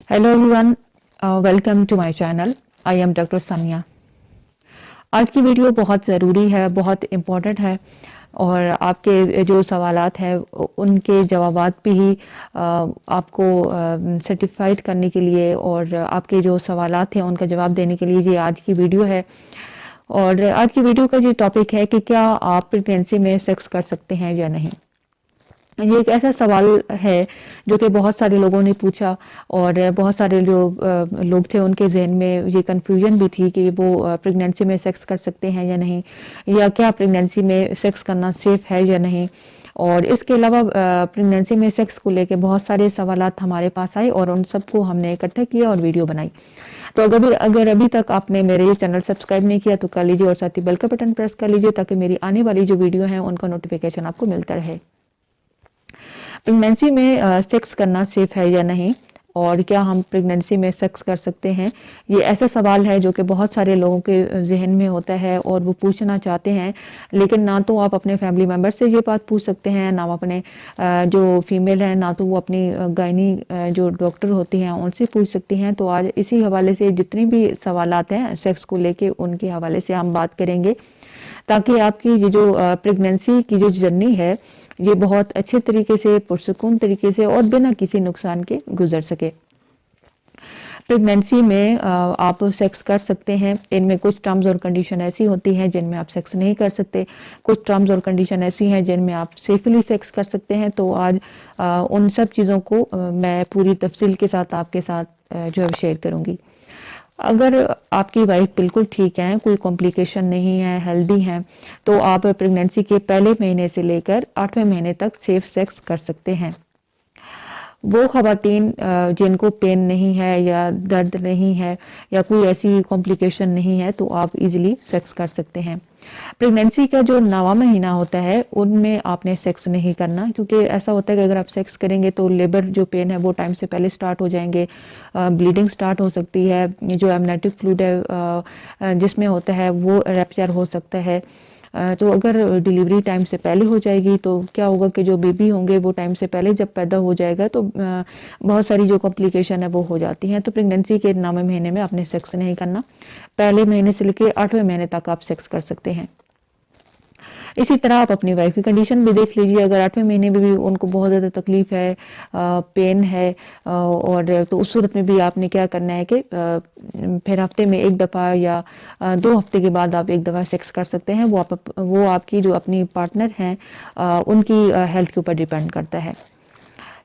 Hello everyone, welcome to my channel. I am doctor Sania. आज की video बहुत ज़रूरी है, बहुत इम्पोर्टेंट है और आपके जो सवालात हैं उनके जवाबात भी ही आपको सर्टिफाइड करने के लिए और आपके जो सवालात हैं उनका जवाब देने के लिए ये आज की वीडियो है। और आज की वीडियो का ये टॉपिक है कि क्या आप प्रेगनेंसी में सेक्स कर सकते हैं या नहीं। ये एक ऐसा सवाल है जो कि बहुत सारे लोगों ने पूछा और बहुत सारे लोग थे, उनके जहन में ये कन्फ्यूजन भी थी कि वो प्रेगनेंसी में सेक्स कर सकते हैं या नहीं, या क्या प्रेगनेंसी में सेक्स करना सेफ है या नहीं। और इसके अलावा प्रेगनेंसी में सेक्स को लेके बहुत सारे सवालात हमारे पास आए और उन सबको हमने इकट्ठा किया और वीडियो बनाई। तो अगर अभी तक आपने मेरे ये चैनल सब्सक्राइब नहीं किया तो कर लीजिए और साथ ही बेल का बटन प्रेस कर लीजिए ताकि मेरी आने वाली जो वीडियो है उनका नोटिफिकेशन आपको मिलता रहे। प्रेगनेंसी में सेक्स करना सेफ है या नहीं और क्या हम प्रेगनेंसी में सेक्स कर सकते हैं, ये ऐसा सवाल है जो कि बहुत सारे लोगों के जहन में होता है और वो पूछना चाहते हैं, लेकिन ना तो आप अपने फैमिली मेम्बर से ये बात पूछ सकते हैं, ना अपने जो फीमेल हैं, ना तो वो अपनी गायनी जो डॉक्टर होती हैं उनसे पूछ सकती हैं। तो आज इसी हवाले से जितनी भी सवालात हैं सेक्स को लेके उनके हवाले से हम बात करेंगे ताकि आपकी ये जो प्रेगनेंसी की जो जर्नी है ये बहुत अच्छे तरीके से, पुरसुकून तरीके से और बिना किसी नुकसान के गुजर सके। प्रेगनेंसी में आप सेक्स कर सकते हैं। इनमें कुछ टर्म्स और कंडीशन ऐसी होती हैं जिनमें आप सेक्स नहीं कर सकते, कुछ टर्म्स और कंडीशन ऐसी हैं जिनमें आप सेफली सेक्स कर सकते हैं। तो आज उन सब चीज़ों को मैं पूरी तफसील के साथ आपके साथ जो है शेयर करूँगी। अगर आपकी वाइफ बिल्कुल ठीक है, कोई कॉम्प्लिकेशन नहीं है, हेल्दी हैं, तो आप प्रेगनेंसी के पहले महीने से लेकर 8वें महीने तक सेफ सेक्स कर सकते हैं। वो ख़वातीन जिनको पेन नहीं है या दर्द नहीं है या कोई ऐसी कॉम्प्लिकेशन नहीं है तो आप इजीली सेक्स कर सकते हैं। प्रेगनेंसी का जो 9वां महीना होता है उनमें आपने सेक्स नहीं करना, क्योंकि ऐसा होता है कि अगर आप सेक्स करेंगे तो लेबर जो पेन है वो टाइम से पहले स्टार्ट हो जाएंगे, ब्लीडिंग स्टार्ट हो सकती है, जो एमनेटिक फ्लूइड है जिसमें होता है वो रैप्चर हो सकता है। तो अगर डिलीवरी टाइम से पहले हो जाएगी तो क्या होगा कि जो बेबी होंगे वो टाइम से पहले जब पैदा हो जाएगा तो बहुत सारी जो कॉम्प्लिकेशन है वो हो जाती हैं। तो प्रेगनेंसी के 9वें महीने में आपने सेक्स नहीं करना, पहले महीने से लेकर 8वें महीने तक आप सेक्स कर सकते हैं। इसी तरह आप अपनी वाइफ की कंडीशन भी देख लीजिए। अगर 8वें महीने में भी उनको बहुत ज़्यादा तकलीफ है, पेन है, और तो उस सूरत में भी आपने क्या करना है कि फिर हफ्ते में एक दफ़ा या 2 हफ्ते के बाद आप एक दफ़ा सेक्स कर सकते हैं। वो आपकी जो अपनी पार्टनर हैं उनकी हेल्थ के ऊपर डिपेंड करता है।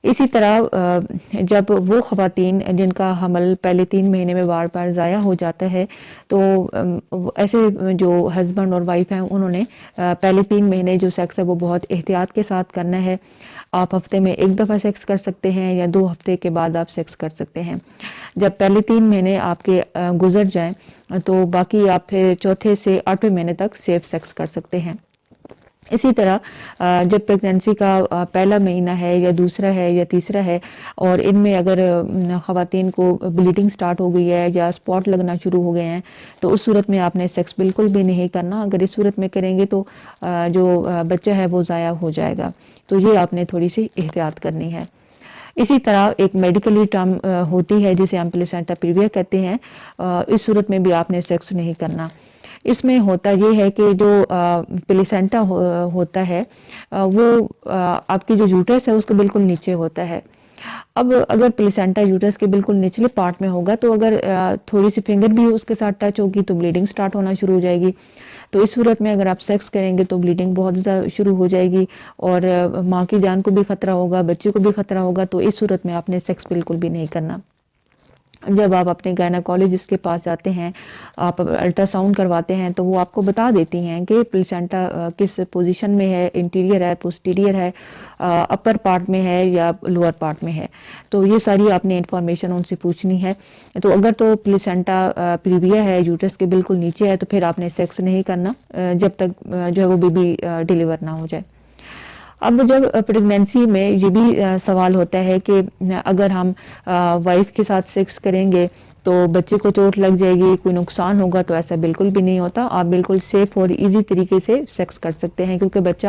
इसी तरह जब वो ख़वातीन जिनका हमल पहले 3 महीने में बार बार ज़ाया हो जाता है तो ऐसे जो हस्बैंड और वाइफ हैं उन्होंने पहले 3 महीने जो सेक्स है वो बहुत एहतियात के साथ करना है। आप हफ्ते में एक दफ़ा सेक्स कर सकते हैं या 2 हफ्ते के बाद आप सेक्स कर सकते हैं। जब पहले 3 महीने आपके गुजर जाएं तो बाकी आप फिर चौथे से 8वें महीने तक सेफ सेक्स कर सकते हैं। इसी तरह जब प्रेगनेंसी का पहला महीना है या दूसरा है या तीसरा है और इनमें अगर ख़वातीन को ब्लीडिंग स्टार्ट हो गई है या स्पॉट लगना शुरू हो गए हैं तो उस सूरत में आपने सेक्स बिल्कुल भी नहीं करना। अगर इस सूरत में करेंगे तो जो बच्चा है वो ज़ाया हो जाएगा। तो ये आपने थोड़ी सी एहतियात करनी है। इसी तरह एक मेडिकली टर्म होती है जिसे हम प्लेसेंटा प्रीविया कहते हैं। इस सूरत में भी आपने सेक्स नहीं करना। इसमें होता ये है कि जो प्लेसेंटा होता है वो आपकी जो यूट्रस है उसके बिल्कुल नीचे होता है। अब अगर प्लेसेंटा यूट्रस के बिल्कुल निचले पार्ट में होगा तो अगर थोड़ी सी फिंगर भी उसके साथ टच होगी तो ब्लीडिंग स्टार्ट होना शुरू हो जाएगी। तो इस सूरत में अगर आप सेक्स करेंगे तो ब्लीडिंग बहुत ज़्यादा शुरू हो जाएगी और माँ की जान को भी ख़तरा होगा, बच्चे को भी ख़तरा होगा। तो इस सूरत में आपने सेक्स बिल्कुल भी नहीं करना। जब आप अपने गायनाकोलॉजिस्ट के पास जाते हैं, आप अल्ट्रासाउंड करवाते हैं तो वो आपको बता देती हैं कि प्लेसेंटा किस पोजीशन में है, इंटीरियर है, पोस्टीरियर है, अपर पार्ट में है या लोअर पार्ट में है। तो ये सारी आपने इंफॉर्मेशन उनसे पूछनी है। तो अगर तो प्लेसेंटा प्रीविया है, यूट्रस के बिल्कुल नीचे है, तो फिर आपने सेक्स नहीं करना जब तक जो है वो बेबी डिलीवर ना हो जाए। اب جب پریگنینسی میں یہ بھی سوال ہوتا ہے کہ اگر ہم وائف کے ساتھ سیکس کریں گے تو بچے کو چوٹ لگ جائے گی، کوئی نقصان ہوگا، تو ایسا بالکل بھی نہیں ہوتا. آپ بالکل سیف اور ایزی طریقے سے سیکس کر سکتے ہیں کیونکہ بچہ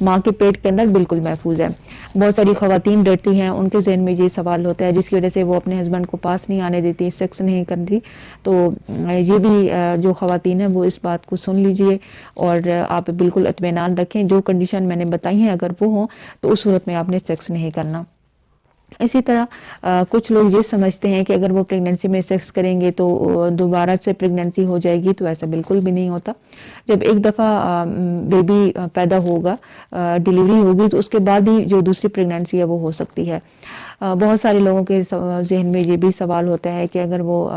ماں کے پیٹ کے اندر بالکل محفوظ ہے. بہت ساری خواتین ڈرتی ہیں، ان کے ذہن میں یہ سوال ہوتا ہے جس کی وجہ سے وہ اپنے ہسبینڈ کو پاس نہیں آنے دیتی، سیکس نہیں کرتی. تو یہ بھی جو خواتین ہیں وہ اس بات کو سن لیجئے اور آپ بالکل اطمینان رکھیں. جو کنڈیشن میں نے بتائی ہیں اگر وہ ہوں تو اس صورت میں آپ نے سیکس نہیں کرنا. اسی طرح کچھ لوگ یہ سمجھتے ہیں کہ اگر وہ پریگنینسی میں سیکس کریں گے تو دوبارہ سے پریگنینسی ہو جائے گی، تو ایسا بالکل بھی نہیں ہوتا. جب ایک دفعہ بیبی پیدا ہوگا، ڈیلیوری ہوگی، تو اس کے بعد ہی جو دوسری پریگنینسی ہے وہ ہو سکتی ہے. بہت سارے لوگوں کے ذہن میں یہ بھی سوال ہوتا ہے کہ اگر وہ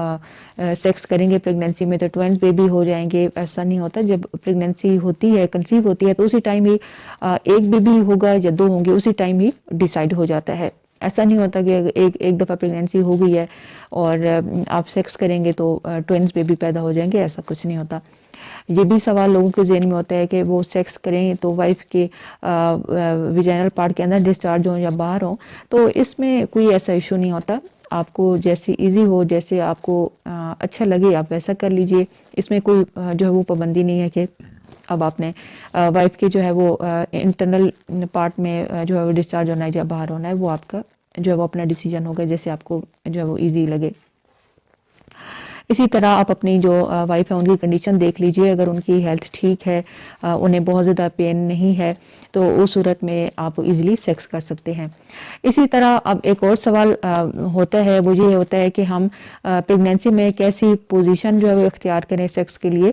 سیکس کریں گے پریگنینسی میں تو ٹوائنس بیبی ہو جائیں گے. ایسا نہیں ہوتا. جب پریگنینسی ہوتی ہے، کنسیو ہوتی ہے، تو اسی ٹائم ہی ایک بیبی ہوگا یا دو ہوں گے، اسی ٹائم ہی ڈیسائیڈ ہو جاتا ہے. ایسا نہیں ہوتا کہ ایک دفعہ پریگنینسی ہو گئی ہے اور آپ سیکس کریں گے تو ٹوائنس بیبی پیدا ہو جائیں گے. ایسا کچھ نہیں ہوتا. یہ بھی سوال لوگوں کے ذہن میں ہوتا ہے کہ وہ سیکس کریں تو وائف کے ویجینل پارٹ کے اندر ڈسچارج ہوں یا باہر ہوں. تو اس میں کوئی ایسا ایشو نہیں ہوتا. آپ کو جیسے ایزی ہو، جیسے آپ کو اچھا لگے آپ ویسا کر لیجئے. اس میں کوئی جو ہے وہ پابندی نہیں ہے کہ اب آپ نے وائف کے جو ہے وہ انٹرنل پارٹ میں جو ہے وہ ڈسچارج ہونا ہے یا باہر ہونا ہے، وہ آپ کا جو ہے وہ اپنا ڈیسیجن ہوگا جیسے آپ کو جو ہے وہ ایزی لگے. اسی طرح آپ اپنی جو وائف ہے ان کی کنڈیشن دیکھ لیجئے. اگر ان کی ہیلتھ ٹھیک ہے، انہیں بہت زیادہ پین نہیں ہے، تو اس صورت میں آپ ایزیلی سیکس کر سکتے ہیں. اسی طرح اب ایک اور سوال ہوتا ہے، وہ یہ ہوتا ہے کہ ہم پریگنینسی میں کیسی پوزیشن جو ہے وہ اختیار کریں سیکس کے لیے.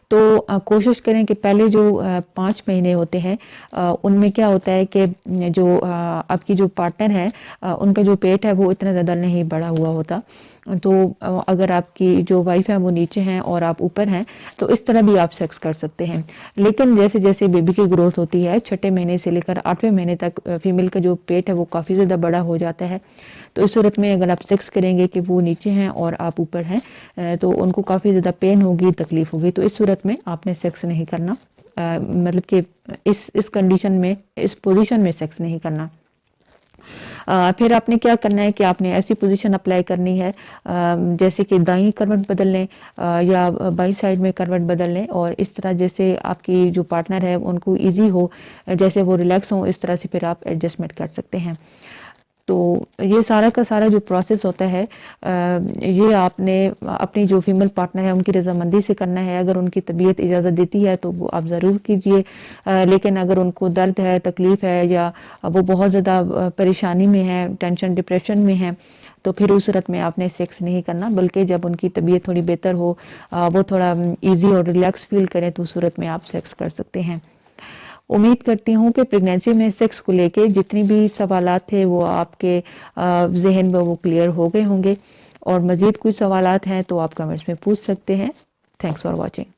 تو کوشش کریں کہ پہلے جو 5 مہینے ہوتے ہیں ان میں کیا ہوتا ہے کہ جو آپ کی جو پارٹنر ہے ان کا جو پیٹ ہے وہ اتنا زیادہ نہیں بڑا ہوا ہوتا. تو اگر آپ کی جو وائف ہے وہ نیچے ہیں اور آپ اوپر ہیں تو اس طرح بھی آپ سیکس کر سکتے ہیں. لیکن جیسے جیسے بیبی کی گروتھ ہوتی ہے، 6 مہینے سے لے کر 8ویں مہینے تک فیمیل کا جو پیٹ ہے وہ کافی زیادہ بڑا ہو جاتا ہے. تو اس صورت میں اگر آپ سیکس کریں گے کہ وہ نیچے ہیں اور آپ اوپر ہیں تو ان کو کافی زیادہ پین ہوگی، تکلیف ہوگی. تو اس صورت میں آپ نے سیکس نہیں کرنا، مطلب کہ اس کنڈیشن میں، اس پوزیشن میں سیکس نہیں کرنا. پھر آپ نے کیا کرنا ہے کہ آپ نے ایسی پوزیشن اپلائی کرنی ہے جیسے کہ دائیں کروٹ بدل لیں یا بائیں سائڈ میں کروٹ بدل لیں، اور اس طرح جیسے آپ کی جو پارٹنر ہے ان کو ایزی ہو، جیسے وہ ریلیکس ہوں، اس طرح سے پھر آپ ایڈجسٹمنٹ کر سکتے ہیں. تو یہ سارا کا سارا جو پروسیس ہوتا ہے یہ آپ نے اپنی جو فیمیل پارٹنر ہے ان کی رضامندی سے کرنا ہے. اگر ان کی طبیعت اجازت دیتی ہے تو وہ آپ ضرور کیجئے، لیکن اگر ان کو درد ہے، تکلیف ہے، یا وہ بہت زیادہ پریشانی میں ہے، ٹینشن ڈپریشن میں ہے، تو پھر اس صورت میں آپ نے سیکس نہیں کرنا. بلکہ جب ان کی طبیعت تھوڑی بہتر ہو، وہ تھوڑا ایزی اور ریلیکس فیل کریں، تو اس صورت میں آپ سیکس کر سکتے ہیں. امید کرتی ہوں کہ پریگنینسی میں سیکس کو لے کے جتنی بھی سوالات تھے وہ آپ کے ذہن میں وہ کلیئر ہو گئے ہوں گے. اور مزید کوئی سوالات ہیں تو آپ کمنٹس میں پوچھ سکتے ہیں. Thanks for watching.